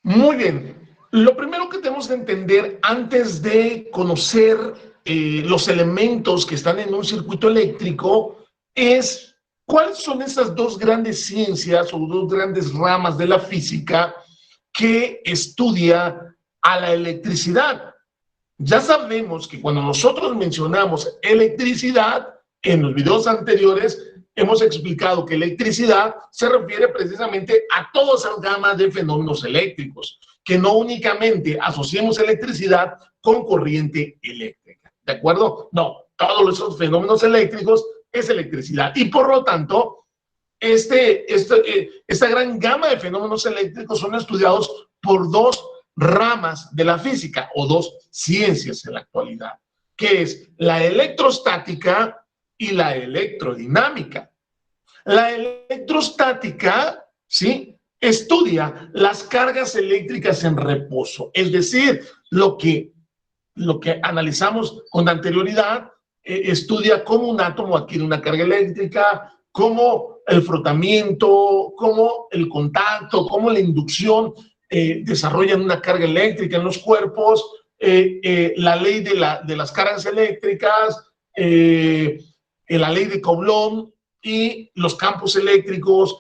Muy bien. Lo primero que tenemos que entender antes de conocer los elementos que están en un circuito eléctrico es cuáles son esas dos grandes ciencias o dos grandes ramas de la física que estudia a la electricidad. Ya sabemos que cuando nosotros mencionamos electricidad, en los videos anteriores hemos explicado que electricidad se refiere precisamente a toda esa gama de fenómenos eléctricos, que no únicamente asociemos electricidad con corriente eléctrica, ¿de acuerdo? No, todos esos fenómenos eléctricos es electricidad y por lo tanto esta gran gama de fenómenos eléctricos son estudiados por dos ramas de la física o dos ciencias en la actualidad, que es la electrostática y la electrodinámica. La electrostática, ¿sí?, estudia las cargas eléctricas en reposo, es decir, lo que analizamos con anterioridad, estudia cómo un átomo adquiere una carga eléctrica, cómo el frotamiento, cómo el contacto, cómo la inducción desarrollan una carga eléctrica en los cuerpos, la ley de las cargas eléctricas, la ley de Coulomb y los campos eléctricos,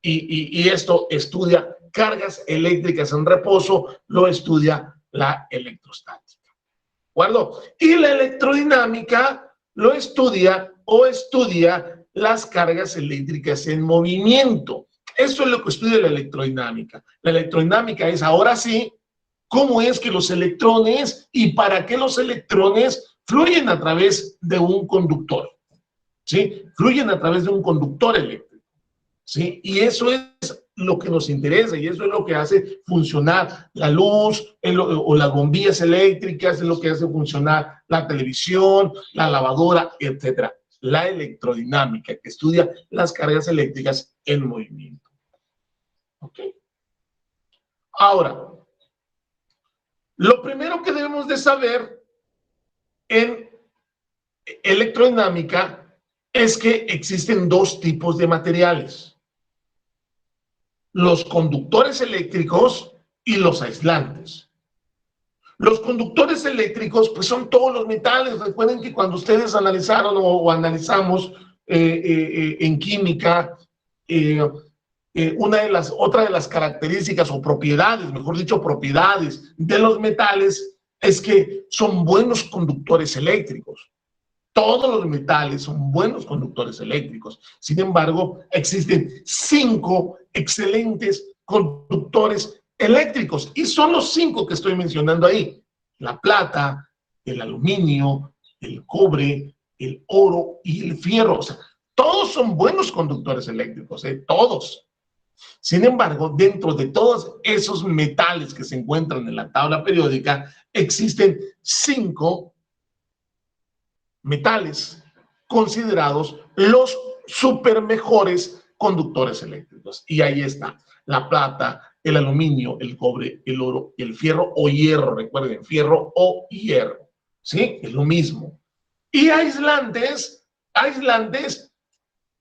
y esto estudia cargas eléctricas en reposo, lo estudia la electrostática. ¿De acuerdo? Y la electrodinámica lo estudia las cargas eléctricas en movimiento. Eso es lo que estudia la electrodinámica. La electrodinámica es, ahora sí, cómo es que los electrones y para qué los electrones fluyen a través de un conductor, ¿sí? Fluyen a través de un conductor eléctrico, ¿sí? Y eso es lo que nos interesa y eso es lo que hace funcionar la luz o las bombillas eléctricas, es lo que hace funcionar la televisión, la lavadora, etcétera. La electrodinámica, que estudia las cargas eléctricas en movimiento. ¿Ok? Ahora, lo primero que debemos de saber en electrodinámica es que existen dos tipos de materiales: los conductores eléctricos y los aislantes. Los conductores eléctricos, pues son todos los metales. Recuerden que cuando ustedes analizaron o analizamos en química, otra de las características o propiedades, mejor dicho, propiedades de los metales es que son buenos conductores eléctricos. Todos los metales son buenos conductores eléctricos. Sin embargo, existen 5 excelentes conductores eléctricos y son los 5 que estoy mencionando ahí: la plata, el aluminio, el cobre, el oro y el fierro. O sea, todos son buenos conductores eléctricos, todos. Sin embargo, dentro de todos esos metales que se encuentran en la tabla periódica, existen 5 metales considerados los super mejores conductores eléctricos. Y ahí está: la plata, el aluminio, el cobre, el oro, el fierro o hierro. Recuerden, fierro o hierro, ¿sí? Es lo mismo. Y aislantes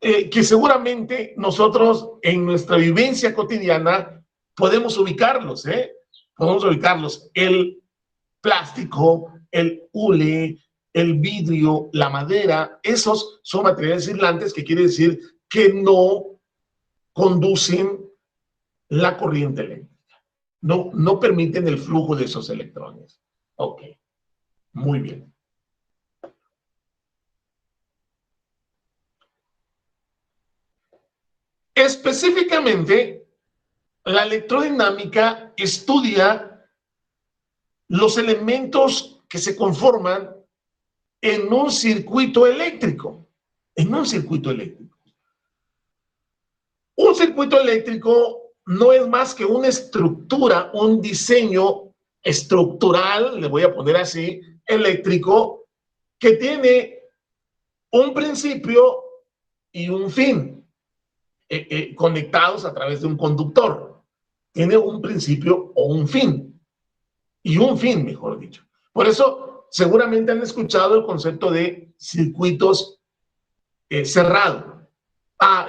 que seguramente nosotros en nuestra vivencia cotidiana podemos ubicarlos, podemos ubicarlos: el plástico, el hule, el vidrio, la madera. Esos son materiales aislantes, que quiere decir que no conducen la corriente eléctrica, no permiten el flujo de esos electrones. Ok, muy bien. Específicamente, la electrodinámica estudia los elementos que se conforman en un circuito eléctrico. En un circuito eléctrico. Un circuito eléctrico no es más que una estructura, un diseño estructural, le voy a poner así, eléctrico, que tiene un principio y un fin, conectados a través de un conductor. Tiene un principio o un fin, mejor dicho. Por eso, seguramente han escuchado el concepto de circuitos cerrados.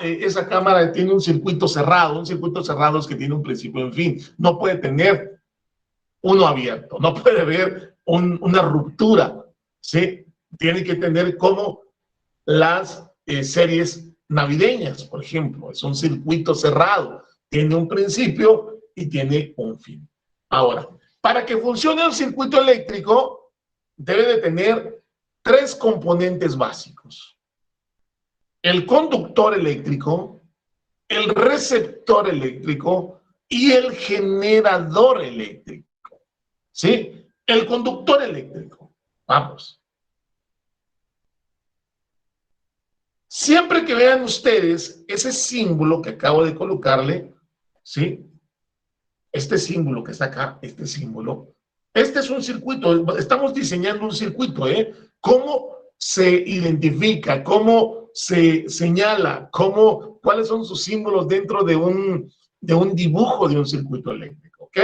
Esa cámara tiene un circuito cerrado es que tiene un principio y un fin, no puede tener uno abierto, no puede haber una ruptura, ¿sí? Tiene que tener como las series navideñas, por ejemplo, es un circuito cerrado, tiene un principio y tiene un fin. Ahora, para que funcione un circuito eléctrico, debe de tener 3 componentes básicos: el conductor eléctrico, el receptor eléctrico y el generador eléctrico. ¿Sí? El conductor eléctrico. Vamos. Siempre que vean ustedes ese símbolo que acabo de colocarle, ¿sí? Este símbolo que está acá, este símbolo, este es un circuito, estamos diseñando un circuito, ¿eh? ¿Cómo se identifica? ¿Cómo se señala? ¿Cuáles son sus símbolos dentro de un dibujo de un circuito eléctrico? ¿Ok?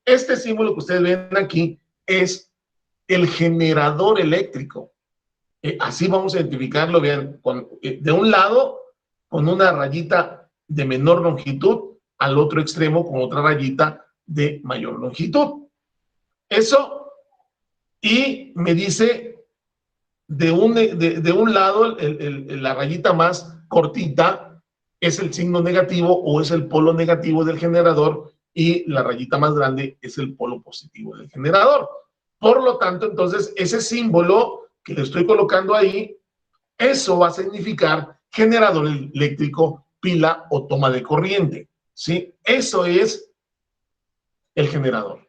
Este símbolo que ustedes ven aquí es el generador eléctrico. Así vamos a identificarlo, vean, de un lado con una rayita de menor longitud, al otro extremo con otra rayita de mayor longitud. Eso, y me dice de un lado la rayita más cortita es el signo negativo o es el polo negativo del generador, y la rayita más grande es el polo positivo del generador. Por lo tanto, entonces, ese símbolo que le estoy colocando ahí, eso va a significar generador eléctrico, pila o toma de corriente, ¿sí? Eso es el generador,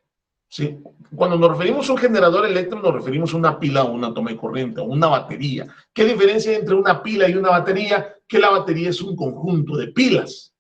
¿sí? Cuando nos referimos a un generador eléctrico, nos referimos a una pila o una toma de corriente o una batería. ¿Qué diferencia hay entre una pila y una batería? Que la batería es un conjunto de pilas,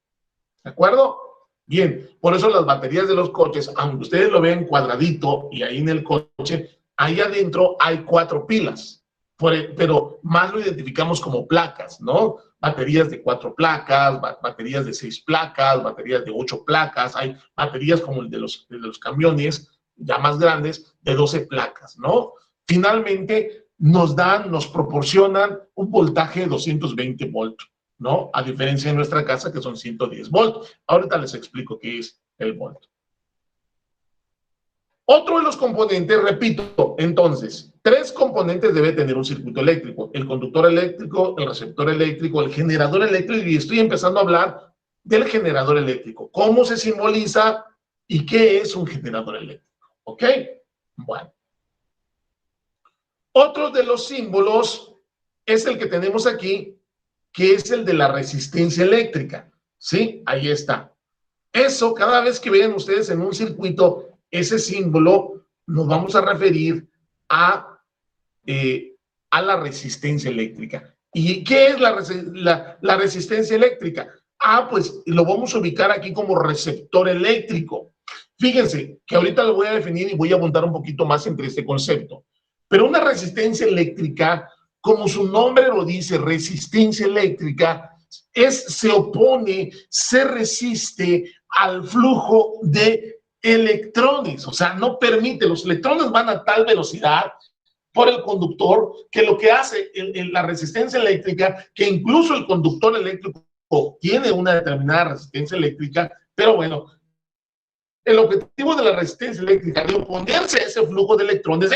¿de acuerdo? Bien, por eso las baterías de los coches, aunque ustedes lo ven cuadradito y ahí en el coche, ahí adentro hay 4 pilas, pero más lo identificamos como placas, ¿no? Baterías de 4 placas, baterías de 6 placas, baterías de 8 placas, hay baterías como el de los camiones, ya más grandes, de 12 placas, ¿no? Finalmente, nos proporcionan un voltaje de 220 volts, ¿no? A diferencia de nuestra casa, que son 110 volts. Ahorita les explico qué es el volt. Otro de los componentes, repito, entonces, 3 componentes debe tener un circuito eléctrico: el conductor eléctrico, el receptor eléctrico, el generador eléctrico, y estoy empezando a hablar del generador eléctrico. ¿Cómo se simboliza y qué es un generador eléctrico? ¿Ok? Bueno. Otro de los símbolos es el que tenemos aquí, que es el de la resistencia eléctrica, ¿sí? Ahí está. Eso, cada vez que vean ustedes en un circuito ese símbolo, nos vamos a referir a la resistencia eléctrica. ¿Y qué es la resistencia eléctrica? Pues lo vamos a ubicar aquí como receptor eléctrico. Fíjense que ahorita lo voy a definir y voy a abundar un poquito más entre este concepto. Pero una resistencia eléctrica, como su nombre lo dice, resistencia eléctrica, se opone, se resiste al flujo de electrones, o sea, no permite, los electrones van a tal velocidad por el conductor que lo que hace la resistencia eléctrica, que incluso el conductor eléctrico tiene una determinada resistencia eléctrica, pero bueno, el objetivo de la resistencia eléctrica, de oponerse a ese flujo de electrones,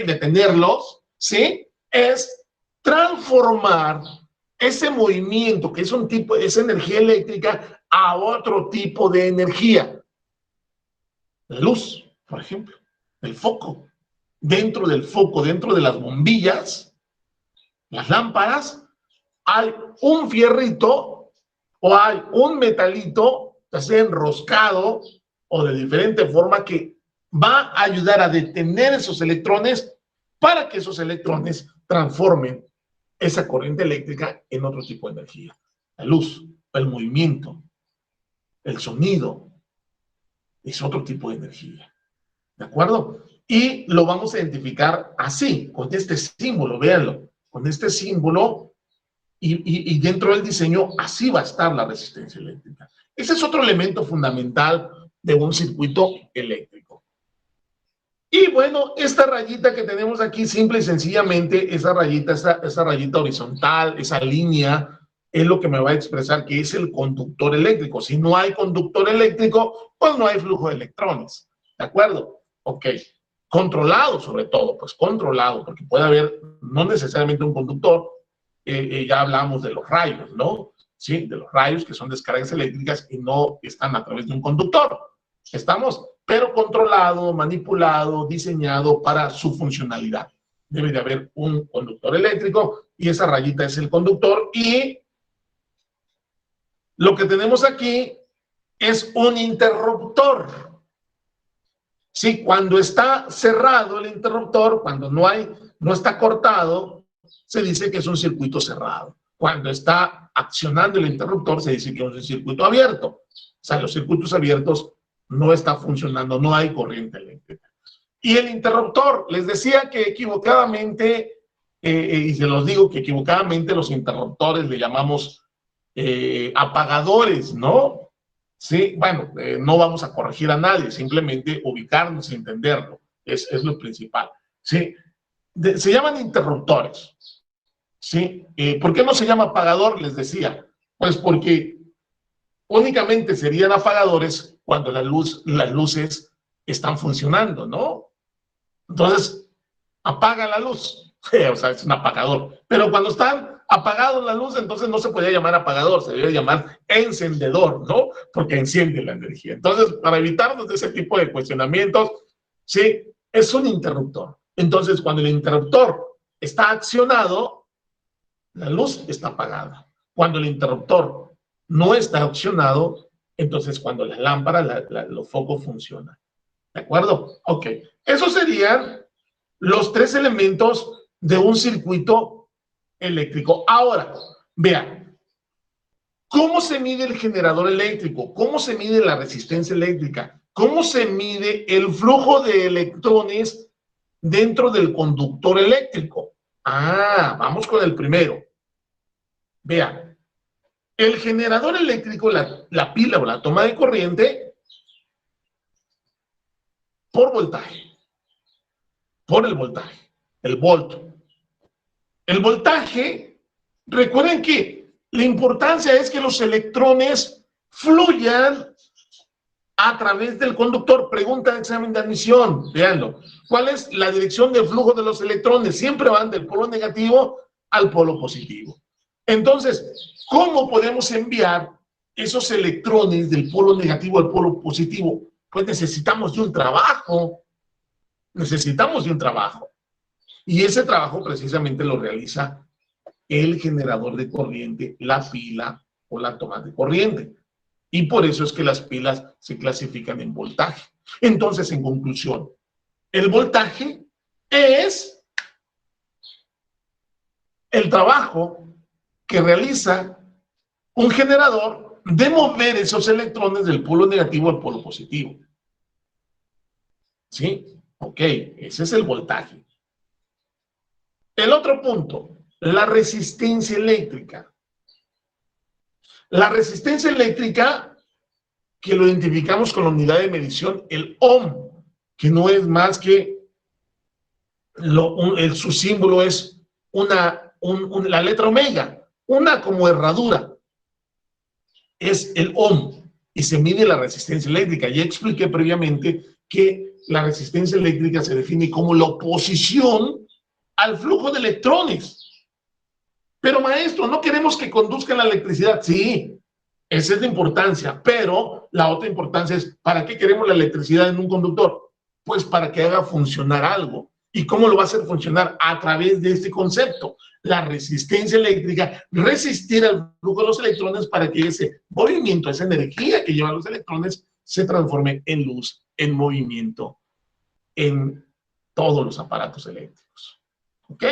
detenerlos, ¿sí? Es transformar ese movimiento, que es un tipo, esa energía eléctrica, a otro tipo de energía. La luz, por ejemplo, el foco. Dentro del foco, dentro de las bombillas, las lámparas, hay un fierrito o hay un metalito, ya sea enroscado o de diferente forma, que va a ayudar a detener esos electrones para que esos electrones transformen esa corriente eléctrica en otro tipo de energía. La luz, el movimiento, el sonido, es otro tipo de energía. ¿De acuerdo? Y lo vamos a identificar así, con este símbolo, véanlo, con este símbolo, y dentro del diseño así va a estar la resistencia eléctrica. Ese es otro elemento fundamental de un circuito eléctrico. Y bueno, esta rayita que tenemos aquí, simple y sencillamente, esa rayita horizontal, esa línea, es lo que me va a expresar que es el conductor eléctrico. Si no hay conductor eléctrico, pues no hay flujo de electrones. ¿De acuerdo? Ok. Controlado sobre todo, pues controlado, porque puede haber no necesariamente un conductor. Ya hablamos de los rayos, ¿no? Sí, de los rayos que son descargas eléctricas y no están a través de un conductor. ¿Estamos? Pero controlado, manipulado, diseñado para su funcionalidad. Debe de haber un conductor eléctrico y esa rayita es el conductor, y lo que tenemos aquí es un interruptor. Sí, cuando está cerrado el interruptor, cuando no está cortado, se dice que es un circuito cerrado. Cuando está accionando el interruptor, se dice que es un circuito abierto. O sea, los circuitos abiertos no está funcionando, no hay corriente eléctrica. Y el interruptor, les decía que equivocadamente, y se los digo que equivocadamente los interruptores le llamamos apagadores, ¿no? Sí, bueno, no vamos a corregir a nadie, simplemente ubicarnos y entenderlo, es lo principal. ¿Sí? Se llaman interruptores. ¿Sí? ¿Por qué no se llama apagador? Les decía, pues porque únicamente serían apagadores cuando las luces están funcionando, ¿no? Entonces, apaga la luz, o sea, es un apagador. Pero cuando están apagados la luz, entonces no se podía llamar apagador, se debería llamar encendedor, ¿no? Porque enciende la energía. Entonces, para evitarnos de ese tipo de cuestionamientos, sí, es un interruptor. Entonces, cuando el interruptor está accionado, la luz está apagada. Cuando el interruptor no está accionado, entonces cuando la lámpara, los focos funcionan. ¿De acuerdo? Ok. Esos serían los tres elementos de un circuito eléctrico. Ahora, vean, ¿cómo se mide el generador eléctrico? ¿Cómo se mide la resistencia eléctrica? ¿Cómo se mide el flujo de electrones dentro del conductor eléctrico? Vamos con el primero. Vean, el generador eléctrico, la pila o la toma de corriente, por voltaje. Por el voltaje, el volt. El voltaje, recuerden que la importancia es que los electrones fluyan a través del conductor. Pregunta de examen de admisión, véanlo. ¿Cuál es la dirección de flujo de los electrones? Siempre van del polo negativo al polo positivo. Entonces, ¿cómo podemos enviar esos electrones del polo negativo al polo positivo? Pues necesitamos de un trabajo. Necesitamos de un trabajo. Y ese trabajo precisamente lo realiza el generador de corriente, la pila o la toma de corriente. Y por eso es que las pilas se clasifican en voltaje. Entonces, en conclusión, el voltaje es el trabajo que realiza un generador de mover esos electrones del polo negativo al polo positivo. ¿Sí? Ok, ese es el voltaje. El otro punto, la resistencia eléctrica. La resistencia eléctrica, que lo identificamos con la unidad de medición, el ohm, que no es más que, su símbolo es la letra omega, una como herradura, es el ohm, y se mide la resistencia eléctrica. Ya expliqué previamente que la resistencia eléctrica se define como la oposición al flujo de electrones. Pero maestro, no queremos que conduzcan la electricidad. Sí, esa es la importancia, pero la otra importancia es, ¿para qué queremos la electricidad en un conductor? Pues para que haga funcionar algo. ¿Y cómo lo va a hacer funcionar? A través de este concepto, la resistencia eléctrica, resistir al flujo de los electrones para que ese movimiento, esa energía que llevan los electrones, se transforme en luz, en movimiento, en todos los aparatos eléctricos. ¿Ok?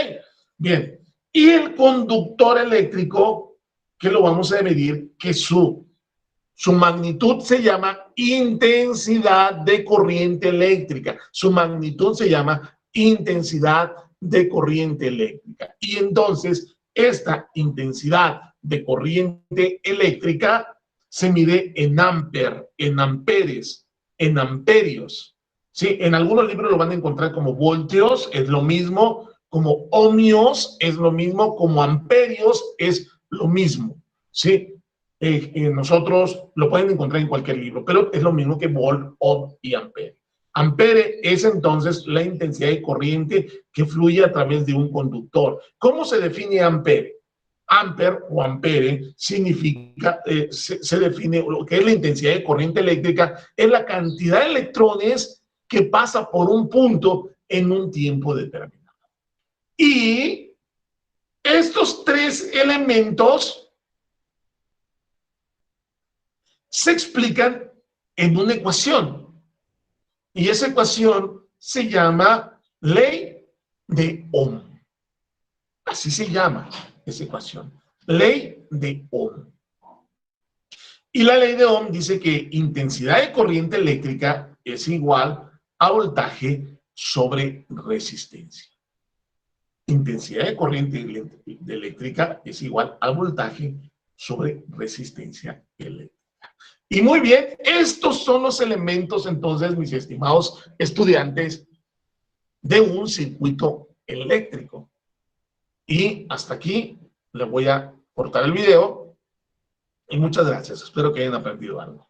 Bien. Y el conductor eléctrico, que lo vamos a medir, que su magnitud se llama intensidad de corriente eléctrica. Su magnitud se llama intensidad de corriente eléctrica. Y entonces, esta intensidad de corriente eléctrica se mide en amper, en amperes, en amperios. ¿Sí? En algunos libros lo van a encontrar como voltios, es lo mismo, como ohmios es lo mismo, como amperios es lo mismo. ¿sí? Nosotros lo pueden encontrar en cualquier libro, pero es lo mismo que volt, ohm y ampere. Ampere es entonces la intensidad de corriente que fluye a través de un conductor. ¿Cómo se define ampere? Ampere o ampere significa, se define lo que es la intensidad de corriente eléctrica, es la cantidad de electrones que pasa por un punto en un tiempo determinado. Y estos tres elementos se explican en una ecuación. Y esa ecuación se llama ley de Ohm. Así se llama esa ecuación. Ley de Ohm. Y la ley de Ohm dice que intensidad de corriente eléctrica es igual a voltaje sobre resistencia. Intensidad de corriente eléctrica es igual al voltaje sobre resistencia eléctrica. Y muy bien, estos son los elementos entonces, mis estimados estudiantes, de un circuito eléctrico. Y hasta aquí les voy a cortar el video y muchas gracias. Espero que hayan aprendido algo.